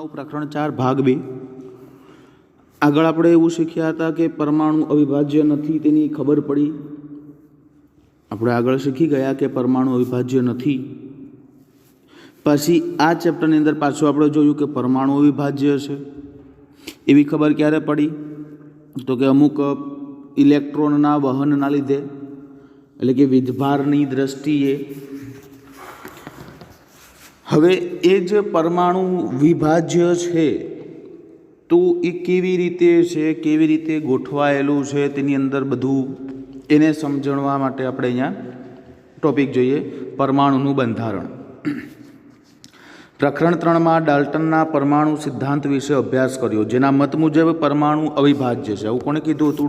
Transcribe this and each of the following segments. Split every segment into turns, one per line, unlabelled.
परमाणु प्रकरण 4 भाग 2। आगळ आपणे एवुं शीख्या हता के परमाणु अविभाज्य नथी तेनी खबर पड़ी। આપણે આગળ શીખી ગયા કે પરમાણુ અવિભાજ્ય નથી। પછી આ ચેપ્ટરની અંદર પાછું આપણે જોયું કે પરમાણુ અવિભાજ્ય છે। એવી ખબર ક્યારે પડી? તો કે અમુક ઇલેક્ટ્રોનના વહનના લીધે, એટલે કે વીજભારની દ્રષ્ટિએ। હવે એ જે પરમાણુ વિભાજ્ય છે તો એ કેવી રીતે છે, કેવી રીતે ગોઠવાયેલું છે, તેની અંદર બધું એને સમજણવા માટે આપણે અહીંયા ટોપિક જોઈએ, પરમાણુનું બંધારણ। પ્રકરણ 3માં ડાલ્ટનના પરમાણુ સિદ્ધાંત વિશે અભ્યાસ કર્યો, જેના મત મુજબ પરમાણુ અવિભાજ્ય છે। આવું કોણે કીધું હતું?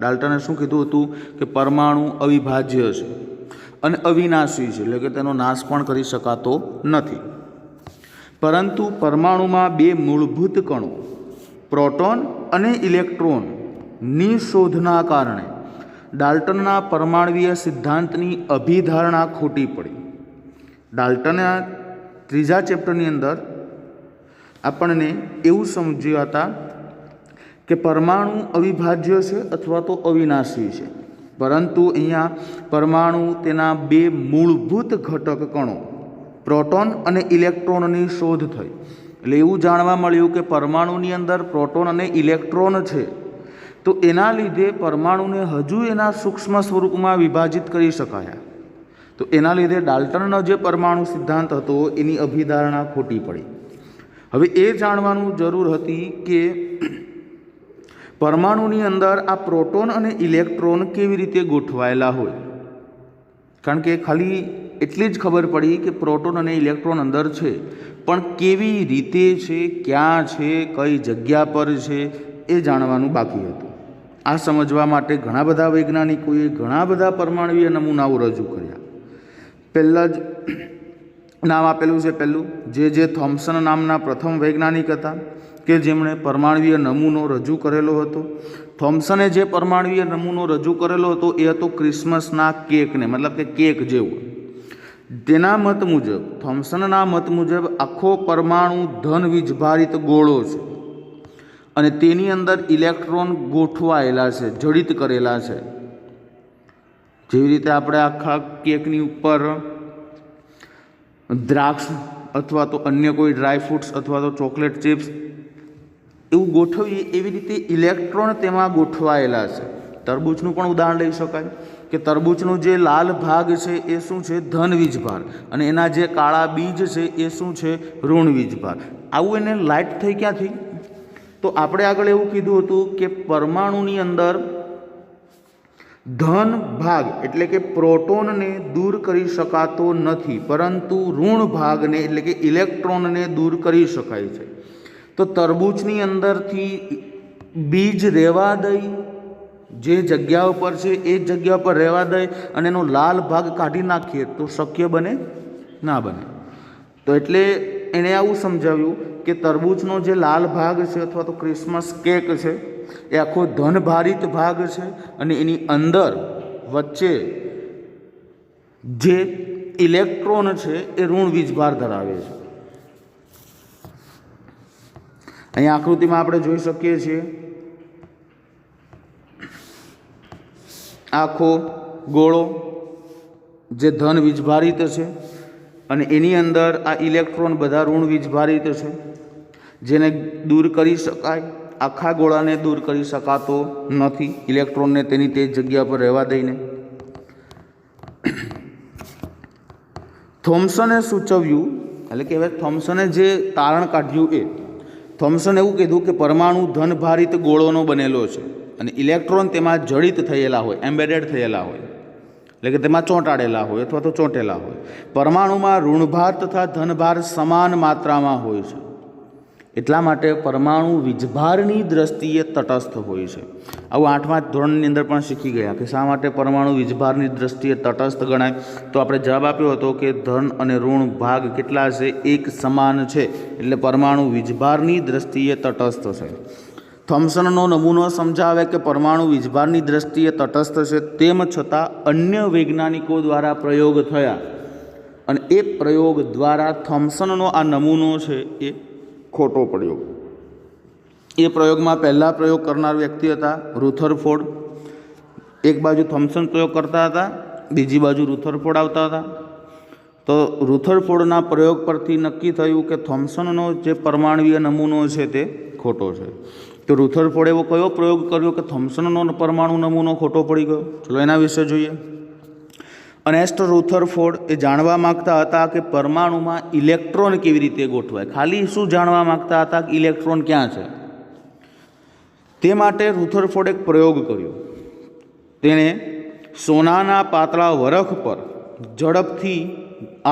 ડાલ્ટને શું કીધું હતું? કે પરમાણુ અવિભાજ્ય છે અને અવિનાશી છે, એટલે કે તેનો નાશ પણ કરી શકાતો નથી। પરંતુ પરમાણુમાં બે મૂળભૂત કણો, પ્રોટોન અને ઇલેક્ટ્રોનની શોધના કારણે ડાલ્ટનના પરમાણ્વીય સિદ્ધાંતની અભિધારણા ખોટી પડી। ડાલ્ટને ત્રીજા ચેપ્ટરની અંદર આપણને એવું સમજ્યા હતા કે પરમાણુ અવિભાજ્ય છે અથવા તો અવિનાશી છે, પરંતુ અહીંયા પરમાણુ તેના બે મૂળભૂત ઘટક કણો પ્રોટોન અને ઇલેક્ટ્રોનની શોધ થઈ। એટલે એવું જાણવા મળ્યું કે પરમાણુની અંદર પ્રોટોન અને ઇલેક્ટ્રોન છે, તો એના લીધે પરમાણુને હજુ એના સૂક્ષ્મ સ્વરૂપમાં વિભાજિત કરી શકાયા। તો એના લીધે ડાલ્ટનનો જે પરમાણુ સિદ્ધાંત હતો એની અભિધારણા ખોટી પડી। હવે એ જાણવાનું જરૂર હતી કે પરમાણુની અંદર આ પ્રોટોન અને ઇલેક્ટ્રોન કેવી રીતે ગોઠવાયેલા હોય, કારણ કે ખાલી એટલી જ ખબર પડી કે પ્રોટોન અને ઇલેક્ટ્રોન અંદર છે, પણ કેવી રીતે છે, ક્યાં છે, કઈ જગ્યા પર છે, એ જાણવાનું બાકી હતું। આ સમજવા માટે ઘણા બધા વૈજ્ઞાનિકોએ ઘણા બધા પરમાણુય નમૂનાઓ રજૂ કર્યા। પહેલાં જ નામ આપેલું છે, પહેલું જે થોમ્સન નામના પ્રથમ વૈજ્ઞાનિક હતા કે જેમણે પરમાણુય નમૂનો રજૂ કરેલો હતો। થોમ્સને જે પરમાણુય નમૂનો રજૂ કરેલો હતો એ હતો ક્રિસમસના કેકને, મતલબ કે કેક જેવો। તેના મત મુજબ, થોમ્સનના મત મુજબ આખો પરમાણુ ધન વીજભારિત ગોળો છે અને તેની અંદર ઇલેક્ટ્રોન ગોઠવાયેલા છે, જડિત કરેલા છે। જેવી રીતે આપણે આખા કેકની ઉપર દ્રાક્ષ અથવા તો અન્ય કોઈ ડ્રાય ફ્રૂટ્સ અથવા તો ચોકલેટ ચિપ્સ એવું ગોઠવીએ, એવી રીતે ઇલેક્ટ્રોન તેમાં ગોઠવાયેલા છે। તરબૂચનું પણ ઉદાહરણ લઈ શકાય કે તરબૂચનો જે લાલ ભાગ છે એ શું છે? ધન વીજભાર, અને એના જે કાળા બીજ છે એ શું છે? ઋણ વીજભાર। આવું એને લાઇટ થઈ ક્યાંથી? તો આપણે આગળ એવું કીધું હતું કે પરમાણુની અંદર ધન ભાગ એટલે કે પ્રોટોનને દૂર કરી શકાતો નથી, પરંતુ ઋણ ભાગને એટલે કે ઇલેક્ટ્રોનને દૂર કરી શકાય છે। તો તરબૂચની અંદરથી બીજ રહેવા દઈ, જે જગ્યા ઉપર છે એ જગ્યા પર રહેવા દઈ અને એનો લાલ ભાગ કાઢી નાખીએ તો શક્ય બને? ના બને। તો એટલે એણે આવું સમજાવ્યું કે તરબૂચનો જે લાલ ભાગ છે અથવા તો ક્રિસમસ કેક છે એ આખો ધનભારિત ભાગ છે અને એની અંદર વચ્ચે જે ઇલેક્ટ્રોન છે એ ઋણ વીજભાર ધરાવે છે। અહીંયા આકૃતિમાં આપણે જોઈ શકીએ છીએ આખો ગોળો જે ધન વીજભારિત છે અને એની અંદર આ ઇલેક્ટ્રોન બધા ઋણ વીજભારિત છે, જેને દૂર કરી શકાય। આખા ગોળાને દૂર કરી શકાતો નથી, ઇલેક્ટ્રોનને તેની તે જગ્યા પર રહેવા દઈને। થોમ્સને સૂચવ્યું, એટલે કે હવે થોમ્સને જે તારણ કાઢ્યું એ થોમ્સને એવું કીધું કે પરમાણુ ધનભારિત ગોળોનો બનેલો છે અને ઇલેક્ટ્રોન તેમાં જડિત થયેલા હોય, એમ્બેડેડ થયેલા હોય, એટલે કે તેમાં ચોંટાડેલા હોય અથવા તો ચોંટેલા હોય। પરમાણુમાં ઋણભાર તથા ધનભાર સમાન માત્રામાં હોય છે, એટલા માટે પરમાણુ વીજભારની દ્રષ્ટિએ તટસ્થ હોય છે। આવું 8મા ધોરણની અંદર પણ શીખી ગયા કે શા માટે પરમાણુ વીજભારની દ્રષ્ટિએ તટસ્થ ગણાય। તો આપણે જવાબ આપ્યો હતો કે ધન અને ઋણ ભાગ કેટલા છે? એક સમાન છે, એટલે પરમાણુ વીજભારની દ્રષ્ટિએ તટસ્થ છે। થોમ્સનનો નમૂનો સમજાવે કે પરમાણુ વીજભારની દ્રષ્ટિએ તટસ્થ છે, તેમ છતાં અન્ય વૈજ્ઞાનિકો દ્વારા પ્રયોગ થયા અને એ પ્રયોગ દ્વારા થોમ્સનનો આ નમૂનો છે એ ખોટો પડ્યો। એ પ્રયોગમાં પહેલા પ્રયોગ કરનાર વ્યક્તિ હતા રુથરફોર્ડ। એક બાજુ થોમ્સન પ્રયોગ કરતા હતા, બીજી બાજુ રુથરફોર્ડ આવતા હતા। તો રુથરફોર્ડના પ્રયોગ પરથી નક્કી થયું કે થોમ્સનનો જે પરમાણુવીય નમૂનો છે તે ખોટો છે। તો રુથરફોર્ડે એવો કયો પ્રયોગ કર્યો કે થોમ્સનનો પરમાણુ નમૂનો ખોટો પડી ગયો? ચલો એના વિશે જોઈએ। અર્નેસ્ટ રુથરફોર્ડ એ જાણવા માગતા હતા કે પરમાણુમાં ઇલેક્ટ્રોન કેવી રીતે ગોઠવાય। ખાલી શું જાણવા માગતા હતા કે ઇલેક્ટ્રોન ક્યાં છે? તે માટે રુથરફોર્ડે એક પ્રયોગ કર્યો। તેણે સોનાના પાતળા વરખ પર ઝડપથી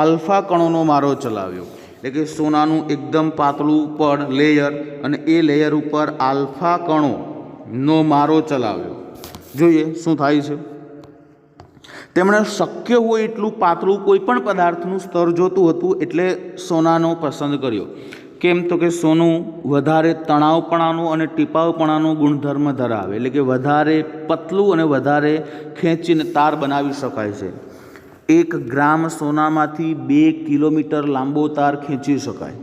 આલ્ફા કણોનો મારો ચલાવ્યો। એટલે કે સોનાનું એકદમ પાતળું પર લેયર અને એ લેયર ઉપર આલ્ફા કણોનો મારો ચલાવ્યો। જોઈએ શું થાય છે। તેમણે શક્ય હોય એટલું પાતળું કોઈ પણ પદાર્થનું સ્તર જોતું હતું એટલે સોનાનો પસંદ કર્યો। કેમ? તો કે સોનું વધારે તણાવપણાનો અને ટીપાવપણાનો ગુણધર્મ ધરાવે, એટલે કે વધારે પતલું અને વધારે ખેંચીને તાર બનાવી શકાય છે। 1 ગ્રામ સોનામાંથી 2 કિલોમીટર લાંબો તાર ખેંચી શકાય।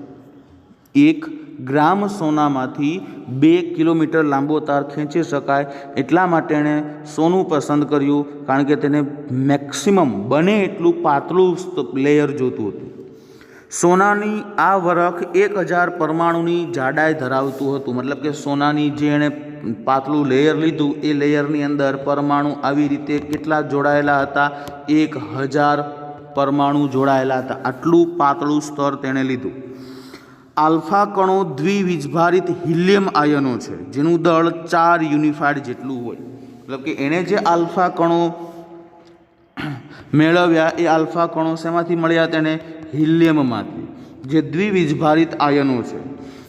1 ગ્રામ સોનામાંથી 2 કિલોમીટર લાંબો તાર ખેંચી શકાય એટલા માટે એણે સોનું પસંદ કર્યું, કારણ કે તેને મેક્સિમમ બને એટલું પાતળું લેયર જોતું હતું। સોનાની આ વરખ 1000 પરમાણુની જાડાઈ ધરાવતું હતું। મતલબ કે સોનાની જે એણે પાતળું લેયર લીધું એ લેયરની અંદર પરમાણુ આવી રીતે કેટલા જોડાયેલા હતા? 1000 પરમાણુ જોડાયેલા હતા। આટલું પાતળું સ્તર તેણે લીધું। આલ્ફા કણો દ્વિવીજભારિત હિલિયમ આયનો છે જેનું દળ 4 યુનિફાઇડ જેટલું હોય। મતલબ કે એણે જે આલ્ફા કણો મેળવ્યા એ આલ્ફા કણો શેમાંથી મળ્યા? તેને હિલિયમમાંથી, જે દ્વિવીજભારિત આયનો છે।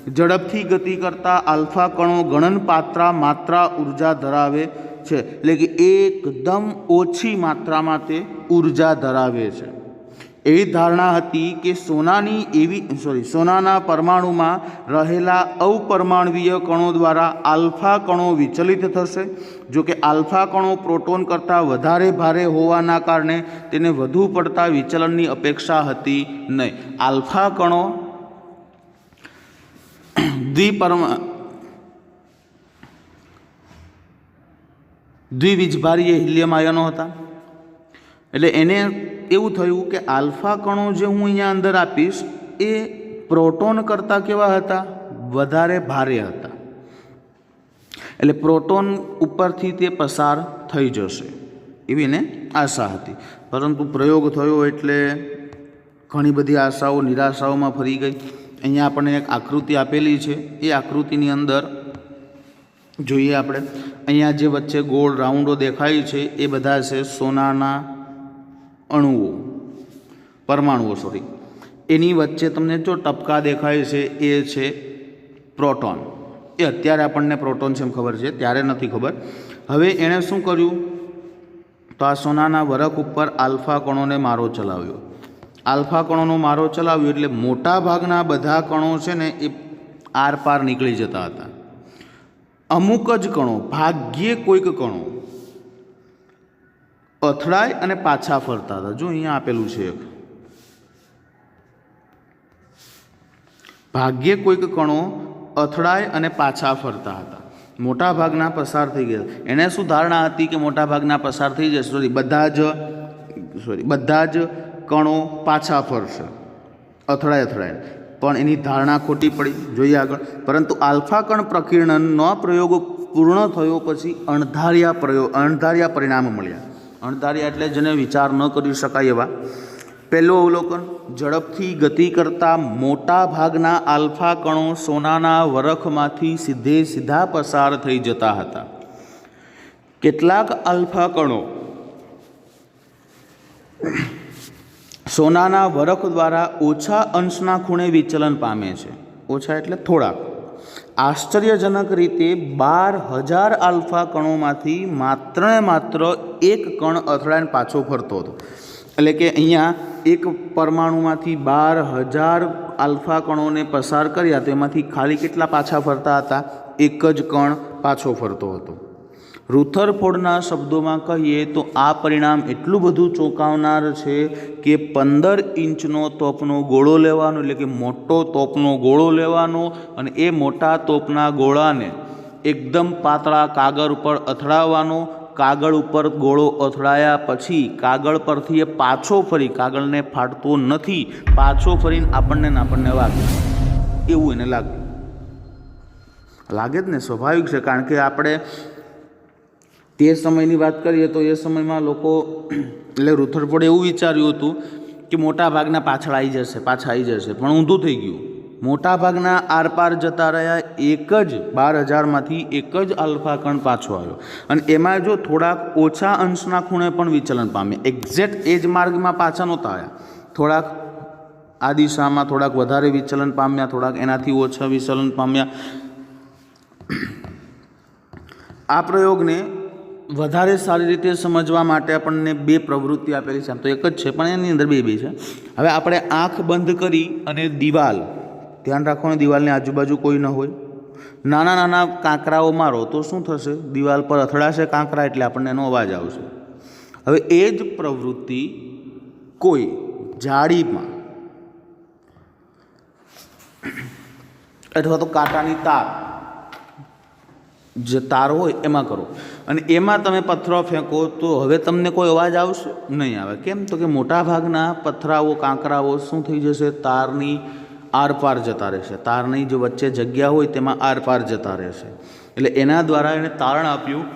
ઝડપથી ગતિ કરતા આલ્ફા કણો ગણનપાત્ર માત્રા ઉર્જા ધરાવે છે, એટલે કે એકદમ ઓછી માત્રામાં તે ઉર્જા ધરાવે છે। એવી ધારણા હતી કે સોનાના પરમાણુમાં રહેલા અપરમાણવીય કણો દ્વારા આલ્ફા કણો વિચલિત થશે। જો કે આલ્ફા કણો પ્રોટોન કરતાં વધારે ભારે હોવાના કારણે તેને વધુ પડતા વિચલનની અપેક્ષા હતી નહીં। આલ્ફા કણો દ્વિવીજભારીય હિલિયમ આયનો હતા। એટલે એને એવું થયું કે આલ્ફા કણો જે હું અહીંયા અંદર આપીશ એ પ્રોટોન કરતાં કેવા હતા? વધારે ભારે હતા। એટલે પ્રોટોન ઉપરથી તે પસાર થઈ જશે એવી એને આશા હતી। પરંતુ પ્રયોગ થયો એટલે ઘણી બધી આશાઓ નિરાશાઓમાં ફરી ગઈ। અહીંયા આપણને એક આકૃતિ આપેલી છે। એ આકૃતિની અંદર જોઈએ આપણે, અહીંયા જે વચ્ચે ગોળ રાઉન્ડો દેખાય છે એ બધા છે સોનાના અણુઓ, પરમાણુઓ સોરી। એની વચ્ચે તમને જો ટપકા દેખાય છે એ છે પ્રોટોન। એ અત્યારે આપણને પ્રોટોન છે એમ ખબર છે, ત્યારે નથી ખબર। હવે એણે શું કર્યું? તો આ સોનાના વરખ ઉપર આલ્ફા કણોને મારો ચલાવ્યો। આલ્ફા કણોનો મારો ચલાવ્યો એટલે મોટા ભાગના બધા કણો છે ને એ આર પાર નીકળી જતા હતા। અમુક જ કણો, ભાગ્યે કોઈક કણો અથડાય અને પાછા ફરતા હતા। જો અહીંયા આપેલું છે, ભાગ્યે કોઈક કણો અથડાય અને પાછા ફરતા હતા। મોટા ભાગના પસાર થઈ ગયા। એને શું ધારણા હતી કે મોટા ભાગના પસાર થઈ જશે, બધા જ કણો પાછા ફરશે અથડાય। પણ એની ધારણા ખોટી પડી। જોઈએ આગળ। પરંતુ આલ્ફા કણ પ્રકીર્ણનનો પ્રયોગ પૂર્ણ થયો પછી અણધાર્યા પરિણામ મળ્યા। અણધાર્યા એટલે જેને વિચાર ન કરી શકાય એવા। પહેલું અવલોકન, ઝડપથી ગતિ કરતા મોટા ભાગના આલ્ફા કણો સોનાના વરખમાંથી સીધા પસાર થઈ જતા હતા। કેટલાક આલ્ફા કણો સોનાના વરખ દ્વારા ઓછા અંશના ખૂણે વિચલન પામે છે। ઓછા એટલે થોડાક। આશ્ચર્યજનક રીતે 12,000 આલ્ફા કણોમાંથી માત્ર ને માત્ર એક કણ અથડાઈને પાછો ફરતો હતો। એટલે કે અહીંયા એક પરમાણુમાંથી 12,000 આલ્ફા કણોને પસાર કર્યા તો એમાંથી ખાલી કેટલા પાછા ફરતા હતા? એક જ કણ પાછો ફરતો હતો। રુથરફોર્ડના શબ્દોમાં કહીએ તો આ પરિણામ એટલું બધું ચોંકાવનાર છે કે 15 ઇંચનો તોપનો ગોળો લેવાનો, એટલે કે મોટો તોપનો ગોળો લેવાનો, અને એ મોટા તોપના ગોળાને એકદમ પાતળા કાગળ ઉપર અથડાવવાનો. કાગળ ઉપર ગોળો અથડાયા પછી કાગળ પરથી એ પાછો ફરી, કાગળને ફાટતો નથી, પાછો ફરીને આપણને વાગે એવું એને લાગે જ ને, સ્વાભાવિક છે. કારણ કે આપણે તે સમયની વાત કરીએ તો એ સમયમાં લોકો, એટલે રુથરફોર્ડે એવું વિચાર્યું હતું કે મોટા ભાગના પાછા આવી જશે, પણ ઊંધું થઈ ગયું. મોટા ભાગના આરપાર જતા રહ્યા, એક જ 12,000માંથી એક જ આલ્ફા કણ પાછો આવ્યો, અને એમાં જો થોડાક ઓછા અંશના ખૂણે પણ વિચલન પામે, એક્ઝેક્ટ એ જ માર્ગમાં પાછા નહોતા આવ્યા, થોડાક આ દિશામાં થોડાક વધારે વિચલન પામ્યા, થોડાક એનાથી ઓછા વિચલન પામ્યા. આ પ્રયોગને વધારે સારી રીતે સમજવા માટે આપણને 2 પ્રવૃત્તિ આપેલી છે. આમ તો એક જ છે પણ એની અંદર 2 છે. હવે આપણે આંખ બંધ કરી અને દિવાલ, ધ્યાન રાખવાનું દિવાલની આજુબાજુ કોઈ ન હોય, નાના નાના કાંકરાઓ મારો તો શું થશે, દિવાલ પર અથડાશે કાંકરા, એટલે આપણને એનો અવાજ આવશે. હવે એ જ પ્રવૃત્તિ કોઈ જાળીમાં અથવા તો કાંટાની તાર, જે તાર હોય એમાં કરો, અને એમાં તમે પથ્થરો ફેંકો તો હવે તમને કોઈ અવાજ આવશે નહીં આવે. કેમ? તો કે મોટાભાગના પથ્થરાઓ, કાંકરાઓ શું થઈ જશે, તારની આરપાર જતા રહેશે, તારની જે વચ્ચે જગ્યા હોય તેમાં આરપાર જતા રહેશે. એટલે એના દ્વારા એને તારણ આપ્યું,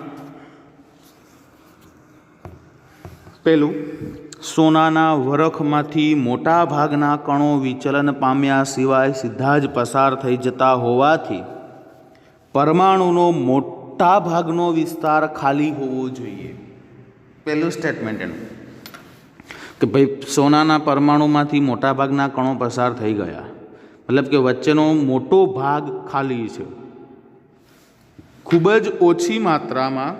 પેલું, સોનાના વરખમાંથી મોટા ભાગના કણો વિચલન પામ્યા સિવાય સીધા જ પસાર થઈ જતા હોવાથી પરમાણુનો મોટા ભાગનો વિસ્તાર ખાલી હોવો જોઈએ. પહેલું સ્ટેટમેન્ટ એનું કે ભાઈ સોનાના પરમાણુમાંથી મોટા ભાગના કણો પસાર થઈ ગયા, મતલબ કે વચ્ચેનો મોટો ભાગ ખાલી છે. ખૂબ જ ઓછી માત્રામાં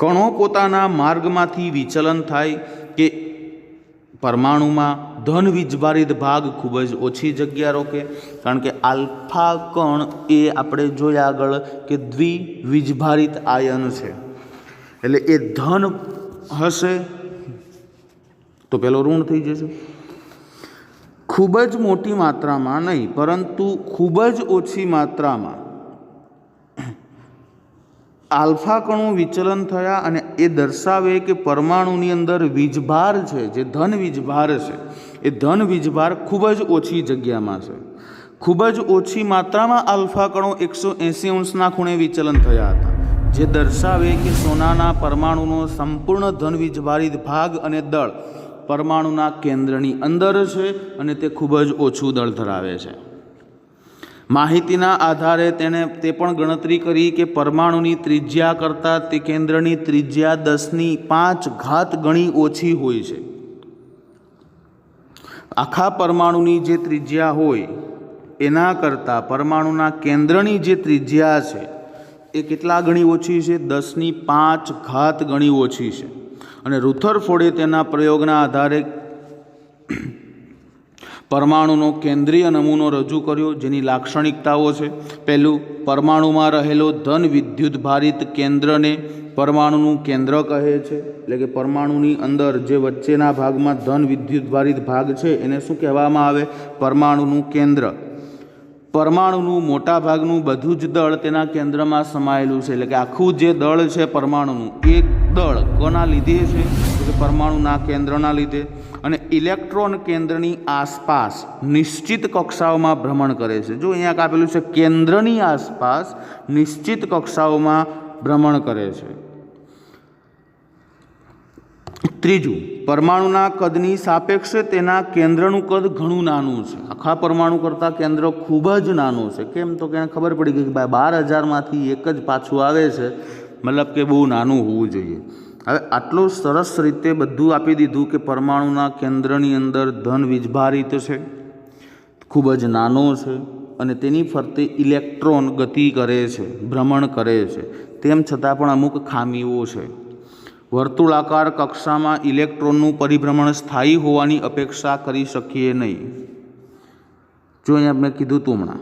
કણો પોતાના માર્ગમાંથી વિચલન થાય, કે પરમાણુમાં ધન વીજભારિત ભાગ ખૂબ જ ઓછી જગ્યા રોકે. કારણ કે આલ્ફા કણ એ આપણે જોયા આગળ કે દ્વિવીજભારિત આયન છે, એટલે એ ધન હશે તો પેલો ઋણ થઈ જશે. ખૂબ જ મોટી માત્રામાં નહીં, પરંતુ ખૂબ જ ઓછી માત્રામાં આલ્ફા કણો વિચલન થયા, અને એ દર્શાવે કે પરમાણુની અંદર વીજભાર છે, જે ધન વીજભાર છે, એ ધન વીજભાર ખૂબ જ ઓછી જગ્યામાં છે. ખૂબ જ ઓછી માત્રામાં આલ્ફા કણો 180 અંશના ખૂણે વિચલન થયા હતા, જે દર્શાવે કે સોનાના પરમાણુનો સંપૂર્ણ ધન વીજભારિત ભાગ અને દળ પરમાણુના કેન્દ્રની અંદર છે, અને તે ખૂબ જ ઓછું દળ ધરાવે છે. માહિતીના આધારે તેણે તે પણ ગણતરી કરી કે પરમાણુની ત્રિજ્યા કરતાં તે કેન્દ્રની ત્રિજ્યા 10⁵ ગણી ઓછી હોય છે. આખા પરમાણુની જે ત્રિજ્યા હોય એના કરતાં પરમાણુના કેન્દ્રની જે ત્રિજ્યા છે એ કેટલા ગણી ઓછી છે, 10⁵ ગણી ઓછી છે. અને રુથરફોર્ડે તેના પ્રયોગના આધારે પરમાણુનો કેન્દ્રીય નમૂનો રજૂ કર્યો, જેની લાક્ષણિકતાઓ છે. પહેલું, પરમાણુમાં રહેલો ધન વિદ્યુતભારિત કેન્દ્રને પરમાણુનું કેન્દ્ર કહે છે. એટલે કે પરમાણુની અંદર જે વચ્ચેના ભાગમાં ધન વિદ્યુતભારિત ભાગ છે એને શું કહેવામાં આવે, પરમાણુનું કેન્દ્ર. પરમાણુનું મોટા ભાગનું બધું જ દળ તેના કેન્દ્રમાં સમાયેલું છે, એટલે કે આખું જે દળ છે પરમાણુનું, એ દળ કોના લીધે છે, તો કે પરમાણુના કેન્દ્રના લીધે. અને ઇલેક્ટ્રોન કેન્દ્રની આસપાસ નિશ્ચિત કક્ષાઓમાં ભ્રમણ કરે છે. જો અહીંયા આપેલું છે કેન્દ્રની આસપાસ નિશ્ચિત કક્ષાઓમાં ભ્રમણ કરે છે. ત્રીજું, પરમાણુના કદની સાપેક્ષે તેના કેન્દ્રનું કદ ઘણું નાનું છે. આખા પરમાણુ કરતાં કેન્દ્ર ખૂબ જ નાનું છે. કેમ? તો કે ખબર પડી ગઈ કે ભાઈ 12,000માંથી એક જ પાછું આવે છે, મતલબ કે બહુ નાનું હોવું જોઈએ. હવે આટલું સરસ રીતે બધું આપી દીધું કે પરમાણુના કેન્દ્રની અંદર ધન વીજભારિત છે, ખૂબ જ નાનો છે, અને તેની ફરતે ઇલેક્ટ્રોન ગતિ કરે છે, ભ્રમણ કરે છે. તેમ છતાં પણ અમુક ખામીઓ છે. વર્તુળાકાર કક્ષામાં ઇલેક્ટ્રોનનું પરિભ્રમણ સ્થાયી હોવાની અપેક્ષા કરી શકીએ નહીં. જો અહીંયા મેં કીધું હતું હમણાં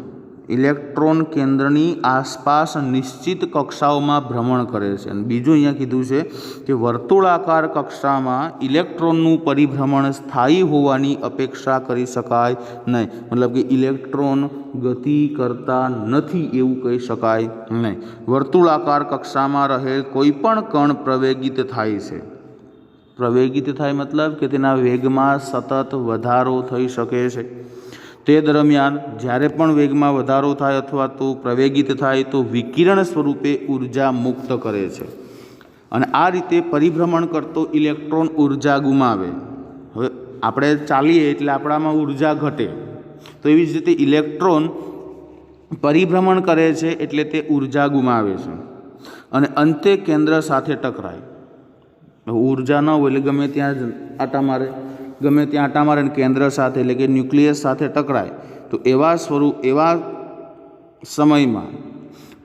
ઇલેક્ટ્રોન કેન્દ્રની આસપાસ નિશ્ચિત કક્ષાઓમાં ભ્રમણ કરે છે. અને બીજું અહીંયા કીધું છે કે વર્તુળાકાર કક્ષામાં ઇલેક્ટ્રોનનું પરિભ્રમણ સ્થાયી હોવાની અપેક્ષા કરી શકાય નહીં. મતલબ કે ઇલેક્ટ્રોન ગતિ કરતા નથી એવું કહી શકાય નહીં. વર્તુળાકાર કક્ષામાં રહેલ કોઈ પણ કણ પ્રવેગિત થાય છે. પ્રવેગિત થાય મતલબ કે તેના વેગમાં સતત વધારો થઈ શકે છે. તે દરમિયાન જ્યારે પણ વેગમાં વધારો થાય અથવા તો પ્રવેગિત થાય તો વિકિરણ સ્વરૂપે ઉર્જા મુક્ત કરે છે. અને આ રીતે પરિભ્રમણ કરતો ઇલેક્ટ્રોન ઉર્જા ગુમાવે. હવે આપણે ચાલીએ એટલે આપણામાં ઉર્જા ઘટે, તો એવી જ રીતે ઇલેક્ટ્રોન પરિભ્રમણ કરે છે એટલે તે ઉર્જા ગુમાવે છે અને અંતે કેન્દ્ર સાથે ટકરાય. ઉર્જા ન હોય એટલે ગમે ત્યાં આટા મારે, અને કેન્દ્ર સાથે એટલે કે ન્યુક્લિયસ સાથે ટકરાય. તો એવા સમયમાં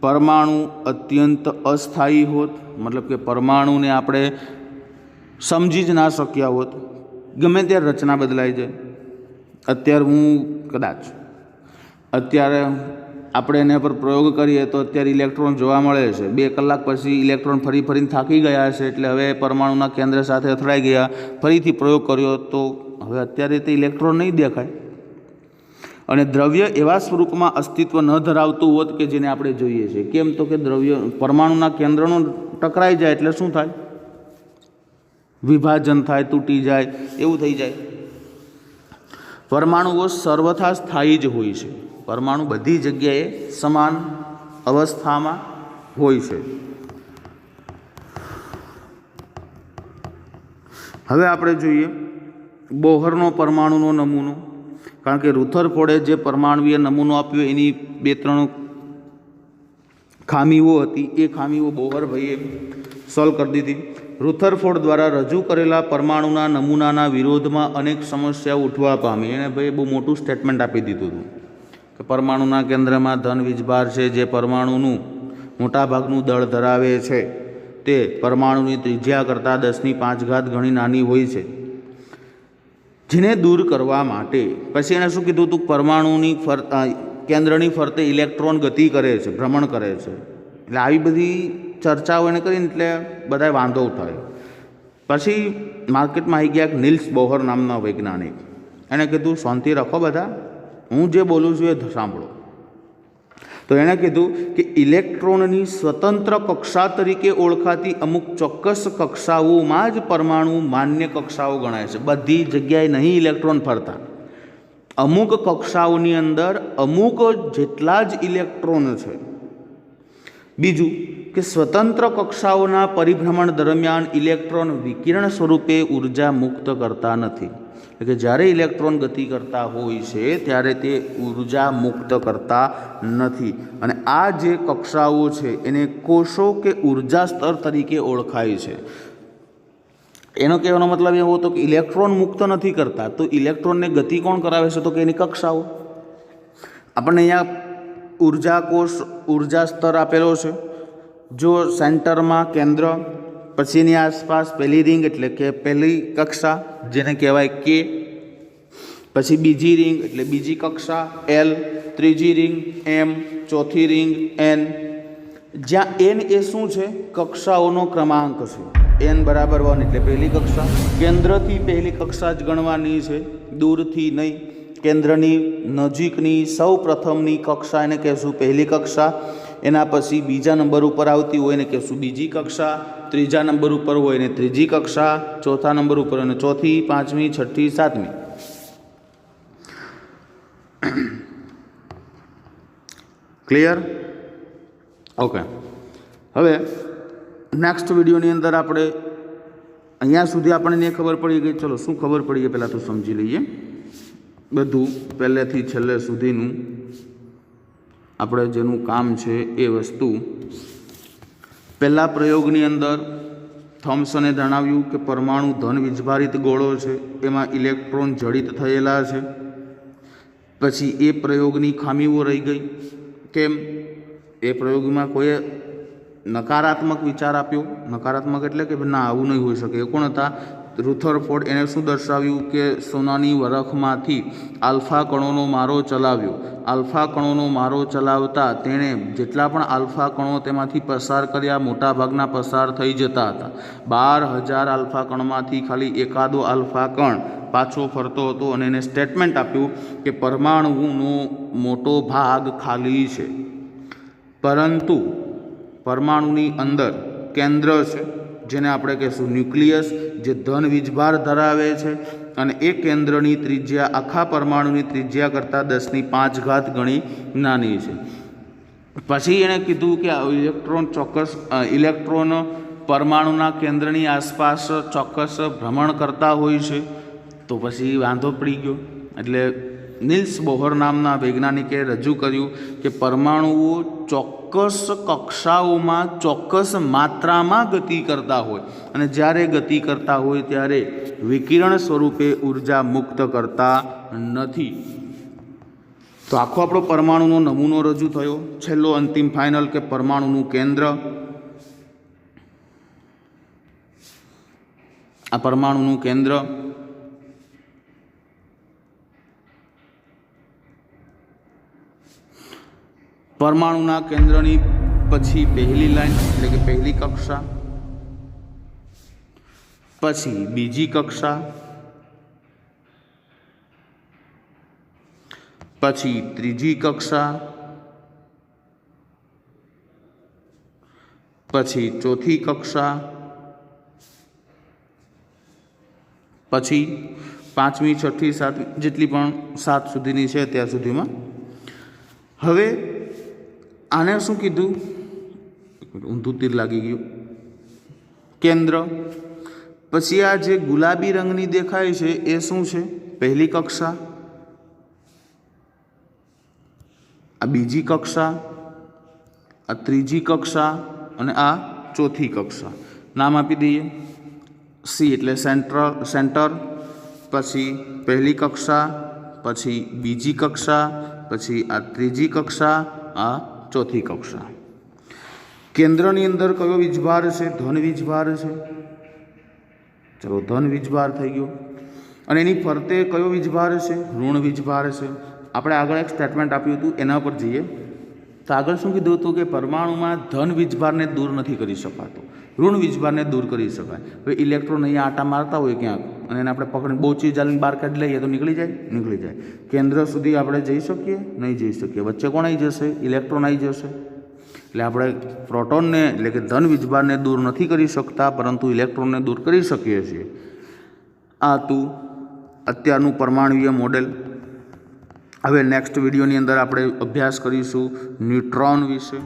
પરમાણુ અત્યંત અસ્થાયી હોત. મતલબ કે પરમાણુને આપણે સમજી જ ના શક્યા હોત. ગમે ત્યારે રચના બદલાઈ જાય. અત્યારે આપણે એના પર પ્રયોગ કરીએ તો અત્યારે ઇલેક્ટ્રોન જોવા મળે છે. 2 કલાક પછી ઇલેક્ટ્રોન ફરીને થાકી ગયા છે એટલે હવે પરમાણુના કેન્દ્ર સાથે અથડાઈ ગયા. ફરીથી પ્રયોગ કર્યો તો હવે અત્યારે તે ઇલેક્ટ્રોન નહીં દેખાય. અને દ્રવ્ય એવા સ્વરૂપમાં અસ્તિત્વ ન ધરાવતું હોત કે જેને આપણે જોઈએ છીએ. કેમ તો કે દ્રવ્ય પરમાણુના કેન્દ્રનો ટકરાઈ જાય એટલે શું થાય? વિભાજન થાય, તૂટી જાય, એવું થઈ જાય. પરમાણુઓ સર્વથા સ્થાયી જ હોય છે. પરમાણુ બધી જગ્યાએ સમાન અવસ્થામાં હોય છે. હવે આપણે જોઈએ બોહરનો પરમાણુનો નમૂનો. કારણ કે રુથરફોર્ડે જે પરમાણુએ નમૂનો આપ્યો એની 2-3 ખામીઓ હતી. એ ખામીઓ બોહરભાઈએ સોલ્વ કરી દીધી. રુથરફોર્ડ દ્વારા રજૂ કરેલા પરમાણુના નમૂનાના વિરોધમાં અનેક સમસ્યાઓ ઉઠવા પામી. એણે ભાઈ બહુ મોટું સ્ટેટમેન્ટ આપી દીધું હતું કે પરમાણુના કેન્દ્રમાં ધન વીજભાર છે, જે પરમાણુનું મોટાભાગનું દળ ધરાવે છે તે પરમાણુની ત્રિજ્યા કરતાં 10⁵ ગણી નાની હોય છે. જેને દૂર કરવા માટે પછી એણે શું કીધું હતું? પરમાણુની કેન્દ્રની ફરતે ઇલેક્ટ્રોન ગતિ કરે છે, ભ્રમણ કરે છે. એટલે આવી બધી ચર્ચાઓ એને કરીને એટલે બધાએ વાંધો ઉઠાવ્યો. પછી માર્કેટમાં આવી ગયા નિલ્સ બોહર નામના વૈજ્ઞાનિક. એણે કીધું શાંતિ રાખો બધા, હું જે બોલું છું એ સાંભળો. તો એણે કીધું કે ઇલેક્ટ્રોનની સ્વતંત્ર કક્ષા તરીકે ઓળખાતી અમુક ચોક્કસ કક્ષાઓમાં જ પરમાણુ માન્ય કક્ષાઓ ગણાય છે. બધી જગ્યાએ નહીં ઇલેક્ટ્રોન ફરતા. અમુક કક્ષાઓની અંદર અમુક જેટલા જ ઇલેક્ટ્રોન છે. બીજું કે સ્વતંત્ર કક્ષાઓના પરિભ્રમણ દરમિયાન ઇલેક્ટ્રોન વિકિરણ સ્વરૂપે ઉર્જા મુક્ત કરતા નથી. એટલે કે જ્યારે ઇલેક્ટ્રોન ગતિ કરતા હોય છે ત્યારે તે ઉર્જા મુક્ત કરતા નથી. અને આ જે કક્ષાઓ છે એને કોષો કે ઉર્જા સ્તર તરીકે ઓળખાય છે. એનો કહેવાનો મતલબ એવો હતો કે ઇલેક્ટ્રોન મુક્ત નથી કરતા, તો ઇલેક્ટ્રોનને ગતિ કોણ કરાવે છે? તો કે એની કક્ષાઓ. આપણને અહીંયા ઉર્જા કોષ, ઉર્જા સ્તર આપેલો છે. જો સેન્ટરમાં કેન્દ્ર, પછી એની આસપાસ પહેલી રિંગ એટલે કે પહેલી કક્ષા જેને કહેવાય કે, પછી બીજી રિંગ એટલે બીજી કક્ષા એલ, ત્રીજી રિંગ એમ, ચોથી રિંગ એન. જ્યાં એન એ શું છે? કક્ષાઓનો ક્રમાંક છે. એન બરાબર 1 એટલે પહેલી કક્ષા. કેન્દ્રથી પહેલી કક્ષા જ ગણવાની છે, દૂરથી નહીં. કેન્દ્રની નજીકની સૌ પ્રથમની કક્ષા એને કહેશું પહેલી કક્ષા. એના પછી બીજા નંબર ઉપર આવતી હોય એને કહેશું બીજી કક્ષા. ત્રીજા નંબર ઉપર હોય એને ત્રીજી કક્ષા. ચોથા નંબર ઉપર એને ચોથી, પાંચમી, છઠ્ઠી, સાતમી. ક્લિયર? ઓકે. હવે નેક્સ્ટ વિડીયોની અંદર આપણે અહીંયા સુધી આપણને ખબર પડી ગઈ. ચલો શું ખબર પડી એ પહેલાં તો સમજી લઈએ. બધું પહેલેથી છેલ્લે સુધીનું આપણે જેનું કામ છે એ વસ્તુ. પહેલા પ્રયોગની અંદર થોમ્સને જણાવ્યું કે પરમાણુ ધન વીજભારિત ગોળો છે, એમાં ઇલેક્ટ્રોન જડિત થયેલા છે. પછી એ પ્રયોગની ખામીઓ રહી ગઈ. કેમ? એ પ્રયોગમાં કોઈએ નકારાત્મક વિચાર આપ્યો. નકારાત્મક એટલે કે ના આવું નહીં હોઈ શકે. એ કોણ હતા? રુથરફોર્ડ એને શું દર્શાવ્યું કે સોનાની વરખમાંથી આલ્ફા કણોનો મારો ચલાવ્યો. આલ્ફા કણોનો મારો ચલાવતા તેણે જેટલા પણ આલ્ફા કણો તેમાંથી પસાર કર્યા મોટાભાગના પસાર થઈ જતા હતા. 12,000 આલ્ફા કણમાંથી ખાલી એકાદો આલ્ફા કણ પાછો ફરતો હતો અને એને સ્ટેટમેન્ટ આપ્યું કે પરમાણુનો મોટો ભાગ ખાલી છે, પરંતુ પરમાણુની અંદર કેન્દ્ર છે જેને આપણે કહીશું ન્યુક્લિયસ, જે ધન વીજભાર ધરાવે છે અને એ કેન્દ્રની ત્રિજ્યા આખા પરમાણુની ત્રિજ્યા કરતાં 10⁵ ગણી નાની છે. પછી એણે કીધું કે ઇલેક્ટ્રોન પરમાણુના કેન્દ્રની આસપાસ ચોક્કસ ભ્રમણ કરતા હોય છે. તો પછી વાંધો પડી ગયો. એટલે નિલ્સ બોહર નામના વૈજ્ઞાનિકે રજૂ કર્યું કે પરમાણુઓ ચોક્કસ કક્ષાઓમાં ચોક્કસ માત્રામાં ગતિ કરતા હોય અને જ્યારે ગતિ કરતા હોય ત્યારે વિકિરણ સ્વરૂપે ઉર્જા મુક્ત કરતા નથી. તો આખો આપણો પરમાણુનો નમૂનો રજૂ થયો. છેલ્લો અંતિમ ફાઇનલ કે પરમાણુનું કેન્દ્ર. આ પરમાણુનું કેન્દ્ર પરમાણુના કેન્દ્રની પછી પહેલી લાઈન એટલે કે પહેલી કક્ષા, પછી બીજી કક્ષા, પછી ત્રીજી કક્ષા, પછી ચોથી કક્ષા, પછી પાંચમી, છઠ્ઠી, સાતમી જેટલી પણ 7 સુધીની છે ત્યાં સુધીમાં. હવે આને શું કીધું? ઊંધું તીર લાગી ગયું. કેન્દ્ર. પછી આ જે ગુલાબી રંગની દેખાય છે એ શું છે? પહેલી કક્ષા. આ બીજી કક્ષા, આ ત્રીજી કક્ષા અને આ ચોથી કક્ષા. નામ આપી દઈએ. સી એટલે સેન્ટર, પછી પહેલી કક્ષા, પછી બીજી કક્ષા, પછી આ ત્રીજી કક્ષા, આ ચોથી કક્ષા. કેન્દ્રની અંદર કયો વીજભાર છે? ધન વીજભાર છે. ચલો, ધન વીજભાર થઈ ગયો. અને એની ફરતે કયો વીજભાર છે? ઋણ વીજભાર છે. આપણે આગળ એક સ્ટેટમેન્ટ આપ્યું હતું એના પર જઈએ. તો આગળ શું કીધું હતું કે પરમાણુમાં ધન વીજભારને દૂર નથી કરી શકાતો, ઋણ વીજભારને દૂર કરી શકાય. હવે ઇલેક્ટ્રોન અહીંયા આટા મારતા હોય ક્યાંક અને એને આપણે પકડીને બહુ ચીજ આલીને બહાર કાઢી લઈએ તો નીકળી જાય. કેન્દ્ર સુધી આપણે જઈ શકીએ? નહીં જઈ શકીએ. વચ્ચે કોણ આવી જશે? ઇલેક્ટ્રોન આવી જશે. એટલે આપણે પ્રોટોનને એટલે કે ધન વીજભારને દૂર નથી કરી શકતા, પરંતુ ઇલેક્ટ્રોનને દૂર કરી શકીએ છીએ. આ હતું અત્યારનું પરમાણુય મોડેલ. હવે નેક્સ્ટ વિડીયોની અંદર આપણે અભ્યાસ કરીશું ન્યુટ્રોન વિશે.